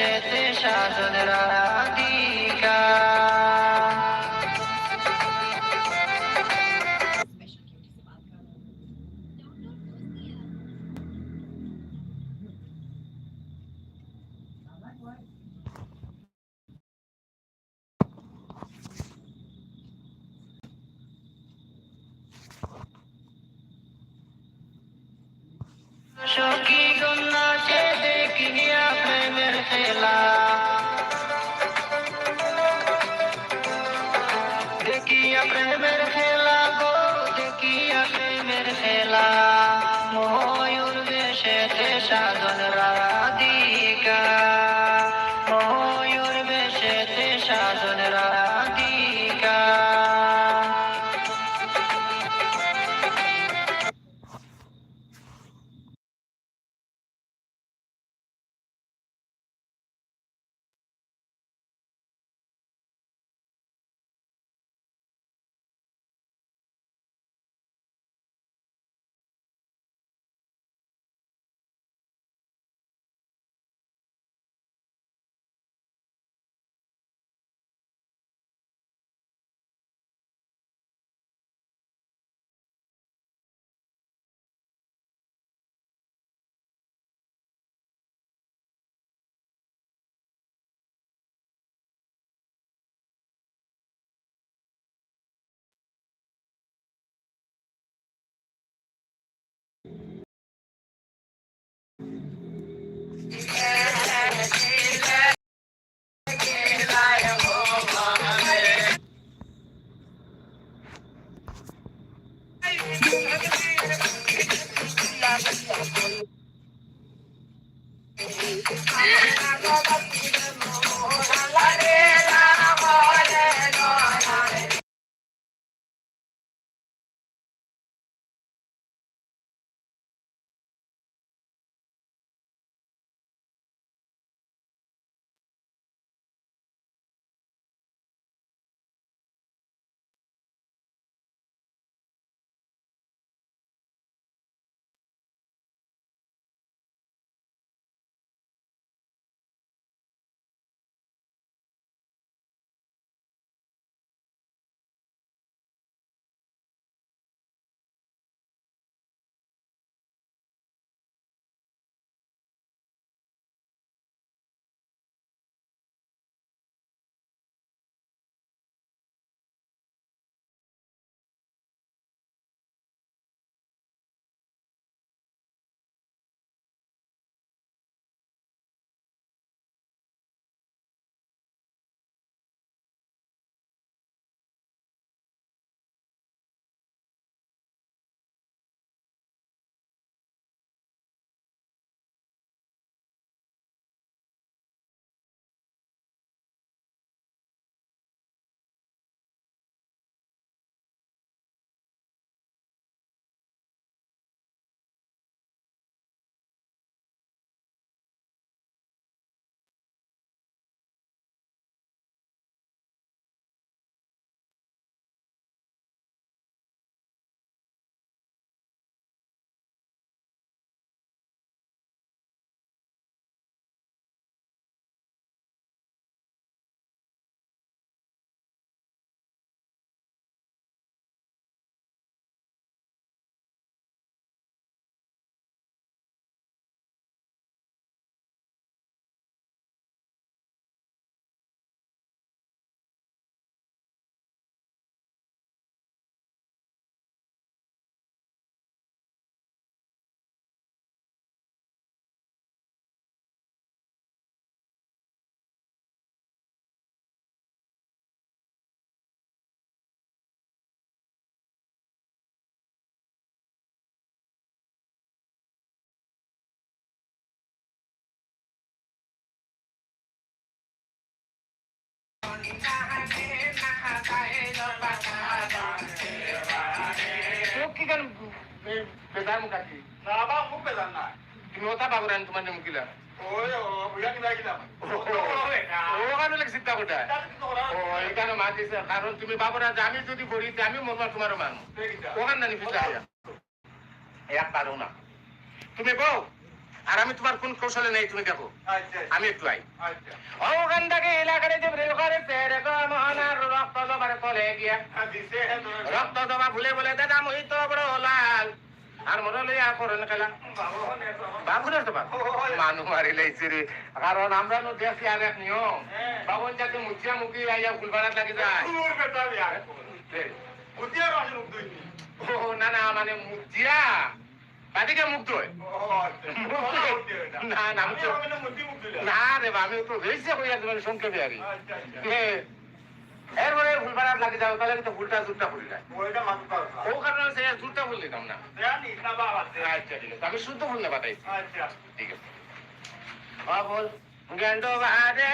বেশেতে সাজন রাধিকা সখী গন্নাতে দেখিয়া প্রেমের খেলা দেখিয়া প্রেমের খেলা গো দেখিয়া প্রেমের খেলা ময়ূর বেশেতে সাজন রাধিকা ময়ূর বেশেতে সাজন রাধিকা বেজার মুখাচ্ছি না বা খুব বেজার না তুমি ওটা বাবুরান তোমার নাম কিলা ওই বুঝা কিনা গেলাম ওখানে লাগে চিন্তা কোথায় ও এখানে মাতিছে কারণ তুমি বাবুরা আমি যদি বলি আমি মরবা তোমারও মানুষ ওখানে নানি ফিসা এক পারো না তুমি বউ আর আমি তোমার কোন কৌশলে নেই তুমি দেখো আচ্ছা আমি একটু আই আচ্ছা ওখান থেকে এলাকায় জিবরিল করেছে রেখো মহানার রক্ত জমার তলে গিয়া দিছে রক্ত জমা ভুলে বলে দাদা মই তো বড় লাল আর মনে লইয়া করেন খেলা বাবুরের তো বাবু মানুষ মারি লাইছে রে কারণ আমরা নো দেখি আর এক নিয়ম বাবন যাতে মুচিয়া মুখি আইয়া ফুলবাড়াত লাগি যায় ও না না মানে মুচিয়া বাদিকে মুখ ধোয় না না আমি তো না রে বা আমি তো বেশি কইয়া তোমার সংক্ষেপে আরি এরপরে ফুলবাড়াত লাগি যাও তাহলে কিন্তু ফুলটা জুটটা ফুলি যায় ও কারণে সে জুটটা ফুল দিতাম না আচ্ছা ঠিক আছে আমি শুদ্ধ ফুল না বাতাইছি ঠিক আছে বল গেন্ডো বারে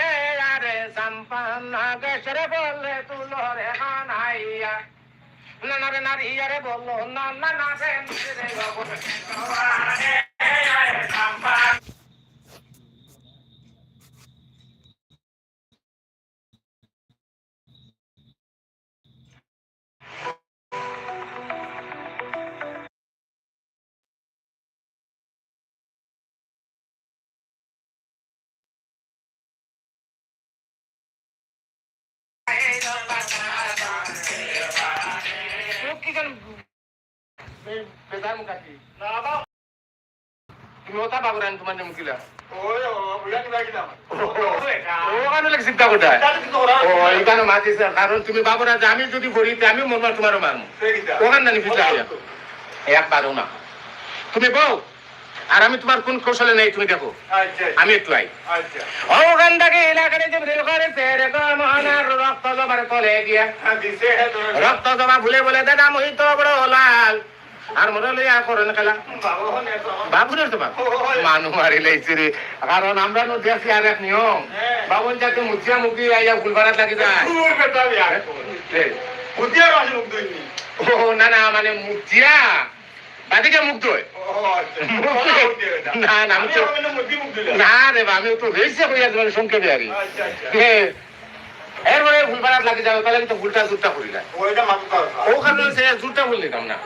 আরে সম্পন্ন গেছরে বললে তুলো রে হানাইয়া না না রে নারী আরে বললো না না না রে রে বাবু আরে আরে সম্পন্ন তুমি ওটা বাবুরান তোমার নাম কিলা চিন্তা কোথায় ও এইখানে মাতিছে কারণ তুমি বাবুরা যে আমি যদি করি আমি মরমার তোমারও মারমু ওখান জানি ফিরতে একবারও না তুমি বউ আর আমি তোমার কোন কৌশলে নেই তুমি দেখো আমি একটু আই ওখান থেকে এলাকায় জিবরিল করেছে রেখো মহানার রক্ত জমার তলে গিয়া রক্ত জমা ভুলে বলে দাদা মই তো বড় লাল আর মনে লইয়া করেন খেলা বাবুরের তো বাবু মানুষ মারি লাইছে রে কারণ আমরা নো দেখি আর এক নিয়ম বাবন যাতে মুচিয়া মুখি আইয়া ফুলবাড়াত লাগি যায় ও না না মানে মুচিয়া বাদিকে মুখ ধোয় না না আমি তো না রে বা আমি তো বেশি কইয়া তোমার সংক্ষেপে আরি এরপরে ফুলবাড়াত লাগি যাও তাহলে কিন্তু ফুলটা জুটটা ফুলি যায় ও কারণে সে জুটটা ফুল দিতাম না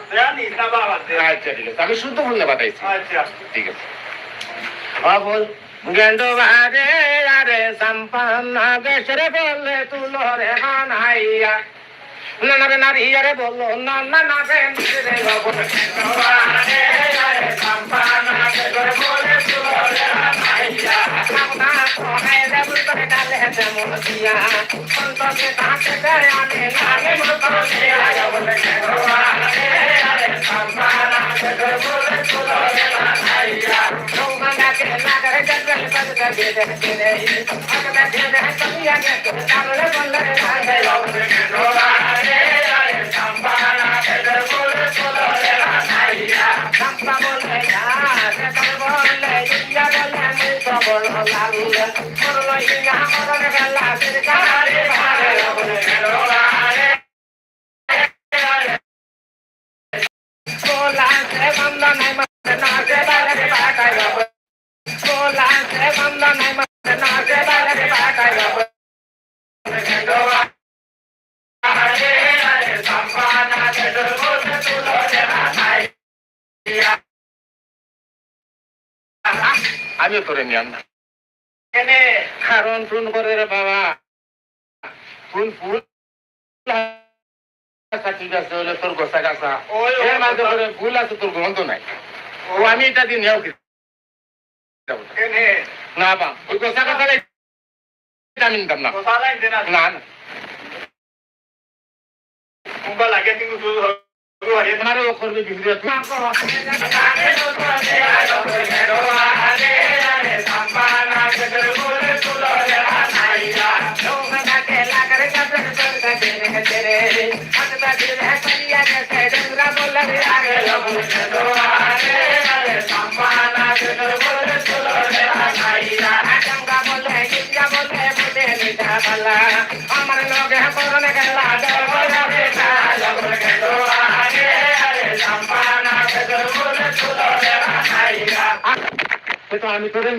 আচ্ছা ঠিক আছে আমি শুদ্ধ ফুল না বাতাইছি ঠিক আছে বল গেন্ডো বারে আরে সম্পন্ন গেছরে বললে তুলো রে হানাইয়া না না রে নারী আরে বললো না না না রে রে বাবু আরে আরে সম্পন্ন গেছরে বললে তুলো রে হানাইয়া না সোহে রে বুতরে ডালে যেমন দিয়া অন্তকে তাকে দেয় আমি লাগে মতো দিয়া বলে আরে আরে সম্পন্ন গেছরে বললে তুলো রে হানাইয়া সোমনা কে লাগরে জগল পদ দে দে দে আগা দে দে কমিয়া কে তালে বললে আরে বাবু আরে আরে সম্পন্ন গেছরে বললে তুলো রে হানাইয়া সম্পন্ন বলে আরে বললে ইয়া বলে বড় লাল মরল ইয়া মরল গলা সরকারে ভারে বলে আরে बोला से बंदा नहीं मरना से बालक बाटा बाबू बोला से बंदा नहीं मरना से बालक बाटा बाबू अरे अरे संपाना से बोल तुलो रे भाई আমি করে নিয়াম না কেনে কারণ ফোন করে রে বাবা ফুল ফুল ঠিক আছে হলে তোর গোসা গাছা এর মাঝে করে ভুল আছে তোর গন্ধ নাই ও আমি এটা দিয়ে নেও না বা ওই গোসা গাছা আমি নিতাম না না না লাগে কিন্তু তোমারও করবে বিক্রি আমার লগে করনে গেলা তো আমি তোরে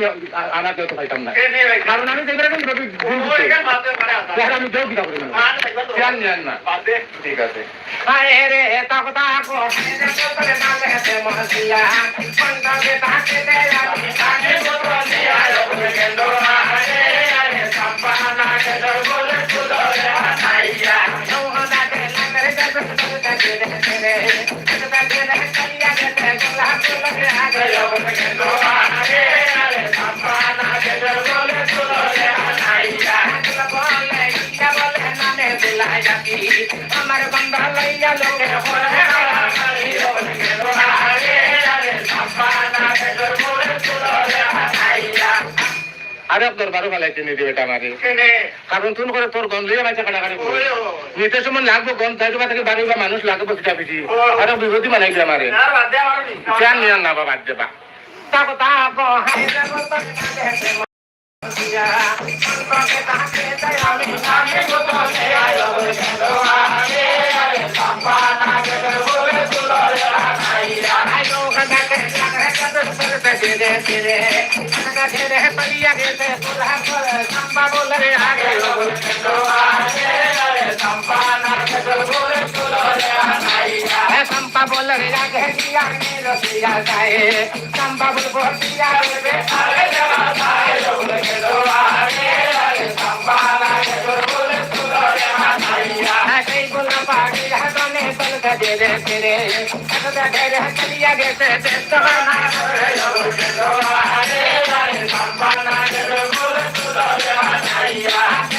আনা কেউ তো পাইতাম না কারণ আমি দেখবে এখন রবি আমি দেও কিনা করে জান জান না ঠিক আছে আরে রে এটা কথা কো করে না লেতে মহসিয়া কোনটা কে তাকে দে আমি তাকে বলে আয় বলে গেল আরে আরে সাপানা কে বলে তুলো রে আইয়া নো না কে লাগরে কে কে রে কালিয়া কে গলা তুলো রে আগে বলে গেল আরে আরে সাপানা কে বলে তুলো রে আইয়া বলে কি বলে নামে বুলাই যাবি আমার বন্ধা লইয়া লোকে বলে বলে গেল আরে আরে সাপানা কে বলে তুলো রে আইয়া আরে দরবারও ফেলাইতে নি দিবে আমারে কারণ তুমি করে তোর গন্ধ লিয়ে বাচ্চা কাটাকাটি করো নিতে সময় লাগবো গন্ধ থাকবে থেকে বাড়ি বা মানুষ লাগবে পিঠা পিঠি আরে বিভূতি বানাই দিবে আমারে জান নিয়ে না বাবা দেবা তাকো তাকো হাই দেবো তো দিয়া তোকে তাকে তাই আমি সামনে বলে আয়ো আরে আরে সাপানা কে বলে তুলো রে আইয়া আইও কাকে লাগরে কাছে দে দে দে রে পলিয়া কে তে তোলা করে সাম্বা বলে রে আগে বলে তো আরে আরে সাপানা কে বলে তুলো রে আইয়া এ সাম্বা বলে রে আগে দিয়া নে রসিয়া যায় সাম্বা বলে দিয়া রে আরে দেবা যায় বলে তো আরে আরে সাপানা কে বলে তুলো রে আইয়া এই বলে পাগি হাতনে বলে দে দে রে এটা দে রে কলিয়া কে তে তো না রে বলে তো আরে আরে সাপানা কে